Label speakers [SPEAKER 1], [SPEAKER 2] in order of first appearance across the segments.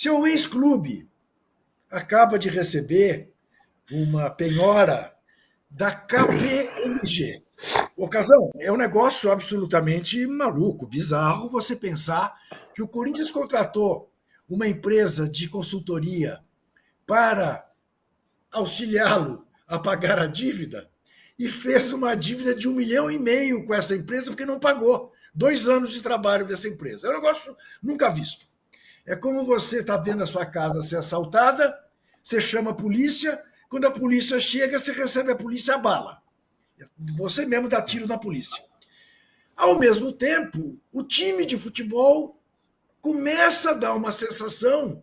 [SPEAKER 1] Seu ex-clube acaba de receber uma penhora da KPMG. Ocasião, é um negócio absolutamente maluco, bizarro você pensar que o Corinthians contratou uma empresa de consultoria para auxiliá-lo a pagar a dívida e fez uma dívida de 1,5 milhão com essa empresa porque não pagou 2 anos de trabalho dessa empresa. É um negócio nunca visto. É como você está vendo a sua casa ser assaltada, você chama a polícia, quando a polícia chega, você recebe a polícia a bala. Você mesmo dá tiro na polícia. Ao mesmo tempo, o time de futebol começa a dar uma sensação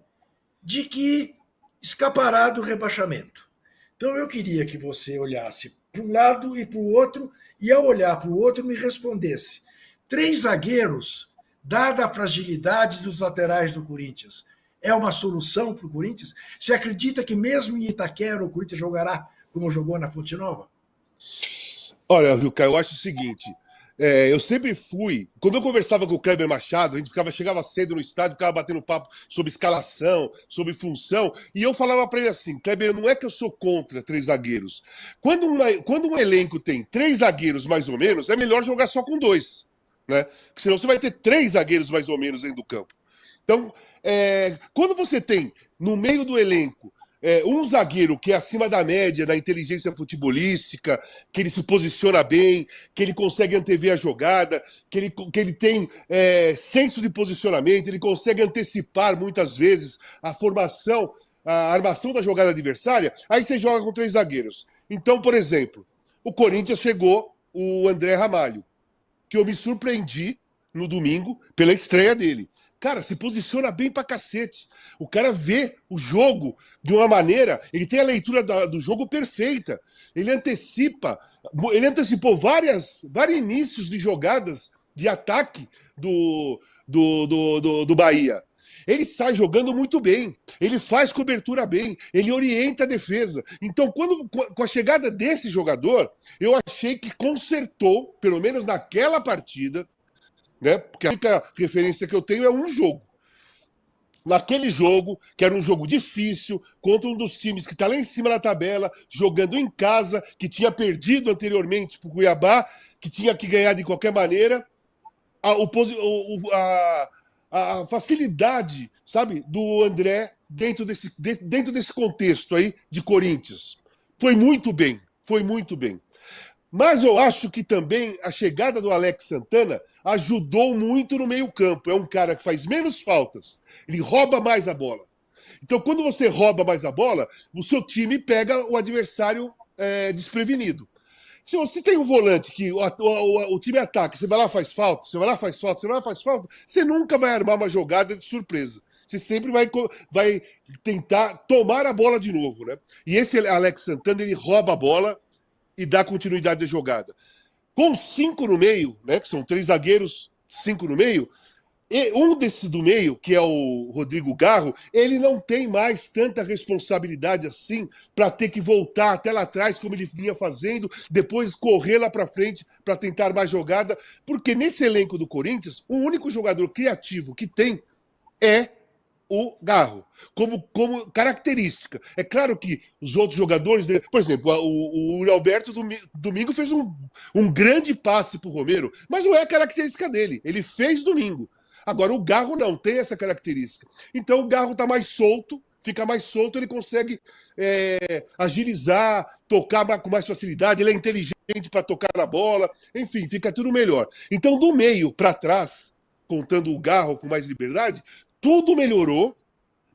[SPEAKER 1] de que escapará do rebaixamento. Então eu queria que você olhasse para um lado e para o outro, e ao olhar para o outro me respondesse. 3 zagueiros, dada a fragilidade dos laterais do Corinthians, é uma solução para o Corinthians? Você acredita que mesmo em Itaquera o Corinthians jogará como jogou na Fonte Nova?
[SPEAKER 2] Olha, Lucas, eu acho o seguinte. Eu sempre fui. Quando eu conversava com o Kleber Machado, a gente chegava cedo no estádio, ficava batendo papo sobre escalação, sobre função, e eu falava para ele assim: Kleber, não é que eu sou contra 3 zagueiros. Quando um elenco tem 3 zagueiros mais ou menos, é melhor jogar só com 2. Né? Porque senão você vai ter 3 zagueiros mais ou menos dentro do campo. Então, quando você tem no meio do elenco um zagueiro que é acima da média da inteligência futebolística, que ele se posiciona bem, que ele consegue antever a jogada, que ele tem senso de posicionamento, ele consegue antecipar muitas vezes a formação, a armação da jogada adversária, aí você joga com 3 zagueiros. Então, por exemplo, o Corinthians chegou o André Ramalho, que eu me surpreendi no domingo pela estreia dele. Cara, se posiciona bem pra cacete. O cara vê o jogo de uma maneira... Ele tem a leitura do jogo perfeita. Ele antecipou vários inícios de jogadas de ataque do Bahia. Ele sai jogando muito bem. Ele faz cobertura bem. Ele orienta a defesa. Então, com a chegada desse jogador, eu achei que consertou, pelo menos naquela partida, né? Porque a única referência que eu tenho é um jogo. Naquele jogo, que era um jogo difícil, contra um dos times que está lá em cima da tabela, jogando em casa, que tinha perdido anteriormente para o Cuiabá, que tinha que ganhar de qualquer maneira, a facilidade, sabe, do André dentro desse contexto aí de Corinthians. Foi muito bem, foi muito bem. Mas eu acho que também a chegada do Alex Santana ajudou muito no meio-campo. É um cara que faz menos faltas, ele rouba mais a bola. Então, quando você rouba mais a bola, o seu time pega o adversário desprevenido. Se você tem um volante que o time ataca, você vai lá faz falta, você vai lá faz falta, você vai lá faz falta, você nunca vai armar uma jogada de surpresa. Você sempre vai tentar tomar a bola de novo, né? E esse Alex Santana, ele rouba a bola e dá continuidade à jogada. Com 5 no meio, né, que são 3 zagueiros, 5 no meio, e um desses do meio, que é o Rodrigo Garro, ele não tem mais tanta responsabilidade assim para ter que voltar até lá atrás, como ele vinha fazendo, depois correr lá para frente para tentar mais jogada, porque nesse elenco do Corinthians, o único jogador criativo que tem é o Garro, como característica. É claro que os outros jogadores, por exemplo, o Alberto domingo fez um grande passe para o Romero, mas não é a característica dele. Ele fez domingo. Agora, o Garro não tem essa característica. Então, o Garro está mais solto, fica mais solto, ele consegue agilizar, tocar com mais facilidade, ele é inteligente para tocar na bola, enfim, fica tudo melhor. Então, do meio para trás, contando o Garro com mais liberdade, tudo melhorou,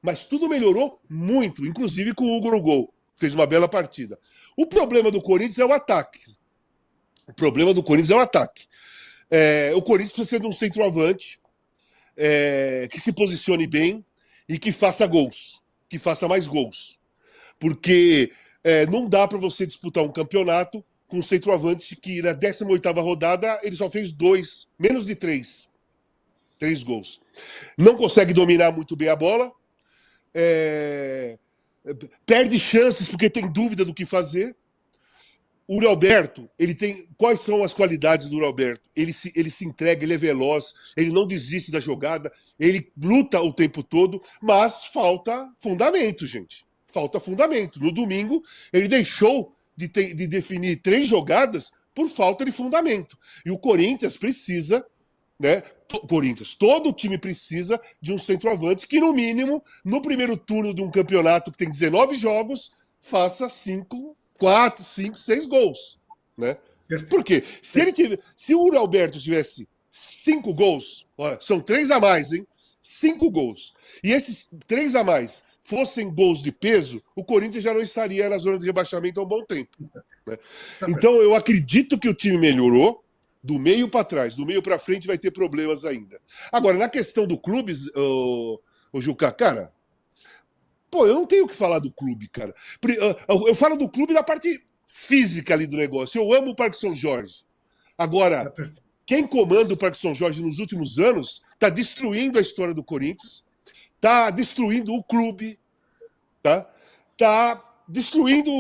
[SPEAKER 2] mas tudo melhorou muito, inclusive com o Hugo no gol. Fez uma bela partida. O problema do Corinthians é o ataque. O Corinthians precisa de um centroavante que se posicione bem e que faça gols, que faça mais gols. Porque não dá para você disputar um campeonato com um centroavante que na 18ª rodada ele só fez 2, menos de 3 gols. Não consegue dominar muito bem a bola, perde chances porque tem dúvida do que fazer. O Uri Alberto, ele tem. Quais são as qualidades do Uri Alberto? Ele se entrega, ele é veloz, ele não desiste da jogada, ele luta o tempo todo, mas falta fundamento, gente. Falta fundamento. No domingo, ele deixou de definir 3 jogadas por falta de fundamento. E o Corinthians precisa, né? Corinthians, todo o time precisa de um centroavante que, no mínimo, no primeiro turno de um campeonato que tem 19 jogos, faça 5, 4, 5, 6 gols, né? Por quê? Se o Uri Alberto tivesse 5 gols, olha, são 3 a mais, hein? 5 gols. E esses 3 a mais fossem gols de peso, o Corinthians já não estaria na zona de rebaixamento há um bom tempo, né? Então eu acredito que o time melhorou do meio para trás, do meio para frente vai ter problemas ainda. Agora, na questão do clube, o Juca, cara, pô, eu não tenho o que falar do clube, cara. Eu falo do clube da parte física ali do negócio. Eu amo o Parque São Jorge. Agora, quem comanda o Parque São Jorge nos últimos anos está destruindo a história do Corinthians, está destruindo o clube, tá destruindo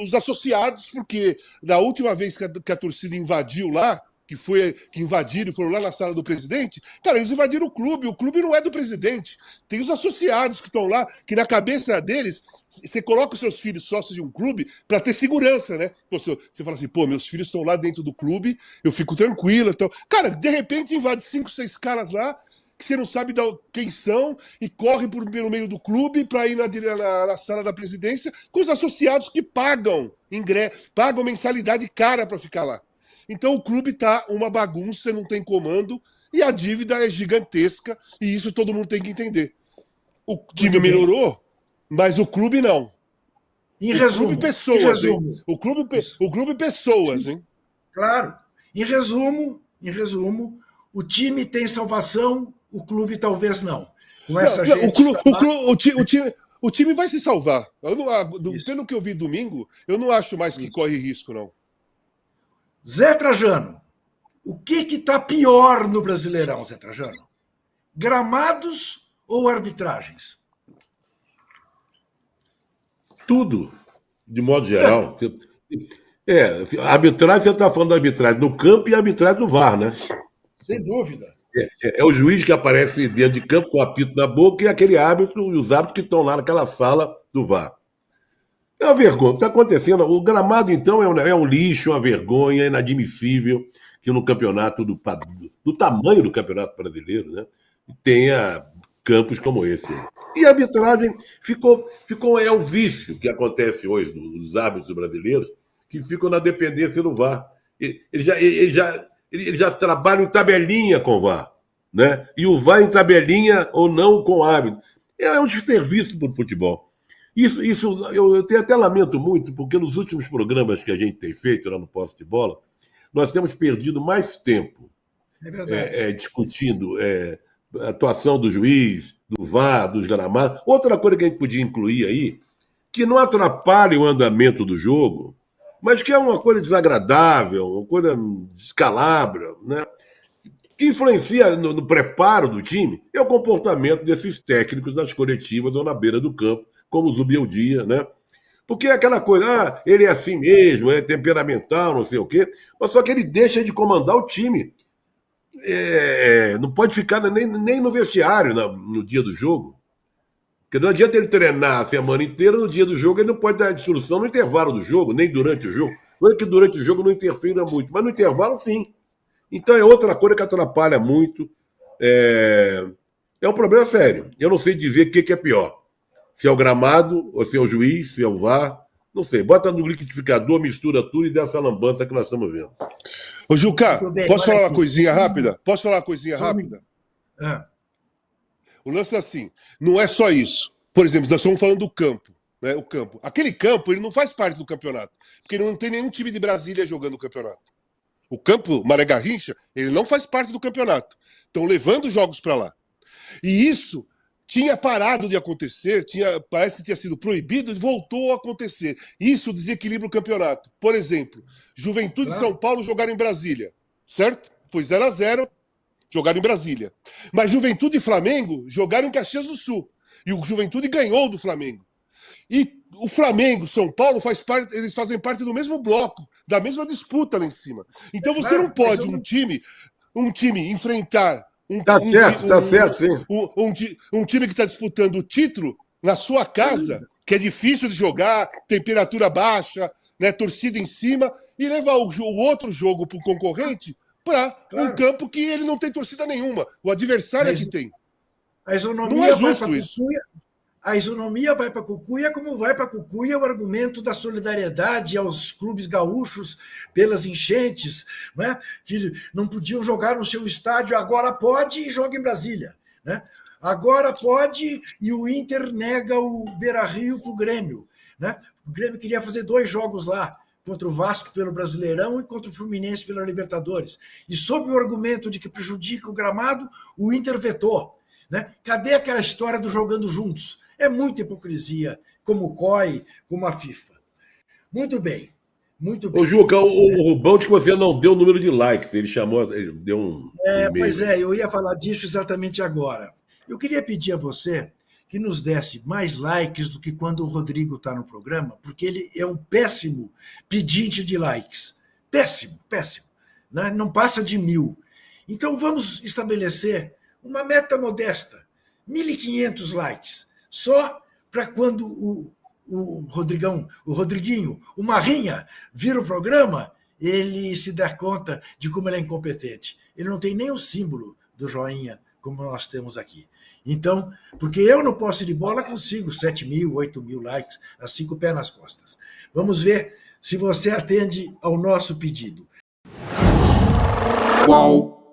[SPEAKER 2] os associados, porque da última vez que a torcida invadiu lá, que invadiram e foram lá na sala do presidente, cara, eles invadiram o clube não é do presidente, tem os associados que estão lá, que na cabeça deles, você coloca os seus filhos sócios de um clube para ter segurança, né? Você fala assim, pô, meus filhos estão lá dentro do clube, eu fico tranquilo, então, cara, de repente invade 5, 6 caras lá, que você não sabe quem são, e corre pelo meio do clube para ir na sala da presidência com os associados que pagam pagam mensalidade cara para ficar lá. Então o clube tá uma bagunça, não tem comando, e a dívida é gigantesca, e isso todo mundo tem que entender. O time melhorou, mas o clube não.
[SPEAKER 1] Em resumo,
[SPEAKER 2] clube pessoas, hein? O clube pessoas, hein?
[SPEAKER 1] Claro. Em resumo, o time tem salvação, o clube talvez não. Com essa
[SPEAKER 2] o time vai se salvar. Pelo que eu vi domingo, eu não acho mais que corre risco, não.
[SPEAKER 1] Zé Trajano, o que está pior no Brasileirão, Zé Trajano? Gramados ou arbitragens?
[SPEAKER 3] Tudo, de modo geral. A arbitragem, você está falando da arbitragem no campo e a arbitragem no VAR, né?
[SPEAKER 1] Sem dúvida.
[SPEAKER 3] É o juiz que aparece dentro de campo com o apito na boca e aquele árbitro e os árbitros que estão lá naquela sala do VAR. É uma vergonha. O que está acontecendo? O gramado, então, é um lixo, uma vergonha, é inadmissível que no campeonato do tamanho do Campeonato Brasileiro, né, tenha campos como esse. E a arbitragem ficou é o vício que acontece hoje dos árbitros brasileiros, que ficam na dependência do VAR. Eles já trabalham em tabelinha com o VAR, né? E o VAR em tabelinha ou não com o árbitro. É um desserviço para o futebol. Isso eu até lamento muito, porque nos últimos programas que a gente tem feito lá no Posse de Bola, nós temos perdido mais tempo discutindo a atuação do juiz, do VAR, dos gramados. Outra coisa que a gente podia incluir aí, que não atrapalha o andamento do jogo, mas que é uma coisa desagradável, uma coisa descalabra, né? Que influencia no preparo do time, é o comportamento desses técnicos nas coletivas ou na beira do campo, como o Zubeldia, né? Porque é aquela coisa, ele é assim mesmo, é temperamental, não sei o quê, mas só que ele deixa de comandar o time. Não pode ficar nem no vestiário no dia do jogo. Porque não adianta ele treinar a semana inteira, no dia do jogo ele não pode dar instrução no intervalo do jogo, nem durante o jogo. Não é que durante o jogo não interfira muito, mas no intervalo sim. Então é outra coisa que atrapalha muito. É um problema sério. Eu não sei dizer o que é pior. Se é o gramado, ou se é o juiz, se é o VAR. Não sei. Bota no liquidificador, mistura tudo e dá essa lambança que nós estamos vendo.
[SPEAKER 2] Ô, Juca, posso falar uma coisinha rápida? O lance é assim, não é só isso. Por exemplo, nós estamos falando do campo, né? O campo. Aquele campo, ele não faz parte do campeonato, porque não tem nenhum time de Brasília jogando o campeonato. O campo Maré Garrincha, ele não faz parte do campeonato. Estão levando jogos para lá. E isso tinha parado de acontecer, parece que tinha sido proibido e voltou a acontecer. Isso desequilibra o campeonato. Por exemplo, Juventude e São Paulo jogaram em Brasília, certo? Foi 0-0, jogaram em Brasília. Mas Juventude e Flamengo jogaram em Caxias do Sul. E o Juventude ganhou do Flamengo. E o Flamengo, São Paulo, eles fazem parte do mesmo bloco, da mesma disputa lá em cima. Então você não pode um time enfrentar
[SPEAKER 3] Tá certo, sim.
[SPEAKER 2] um time que está disputando o título na sua casa, que é difícil de jogar, temperatura baixa, né, torcida em cima, e levar o outro jogo para o concorrente para um campo que ele não tem torcida nenhuma. O adversário é que tem.
[SPEAKER 1] A isonomia
[SPEAKER 2] não é justo isso.
[SPEAKER 1] A isonomia vai para Cucuia, como vai para Cucuia o argumento da solidariedade aos clubes gaúchos pelas enchentes, né? Que não podiam jogar no seu estádio, agora pode e joga em Brasília. Né? Agora pode e o Inter nega o Beira-Rio para o Grêmio. Né? O Grêmio queria fazer 2 jogos lá, contra o Vasco pelo Brasileirão e contra o Fluminense pela Libertadores. E sob o argumento de que prejudica o gramado, o Inter vetou. Né? Cadê aquela história do jogando juntos? É muita hipocrisia, como o COI, como a FIFA. Muito bem, muito bem.
[SPEAKER 3] Ô, Juca, o Rubão diz que você não deu o número de likes. Ele deu um e-mail.
[SPEAKER 1] Pois é, eu ia falar disso exatamente agora. Eu queria pedir a você que nos desse mais likes do que quando o Rodrigo está no programa, porque ele é um péssimo pedinte de likes. Péssimo, péssimo. Não passa de 1000. Então vamos estabelecer uma meta modesta, 1.500 likes, só para quando o Rodriguinho, o Marrinha, vira o programa, ele se dá conta de como ele é incompetente. Ele não tem nem o símbolo do joinha, como nós temos aqui. Então, porque eu no posse de bola consigo 7.000, 8.000 likes, assim com o pé nas costas. Vamos ver se você atende ao nosso pedido.
[SPEAKER 4] Qual?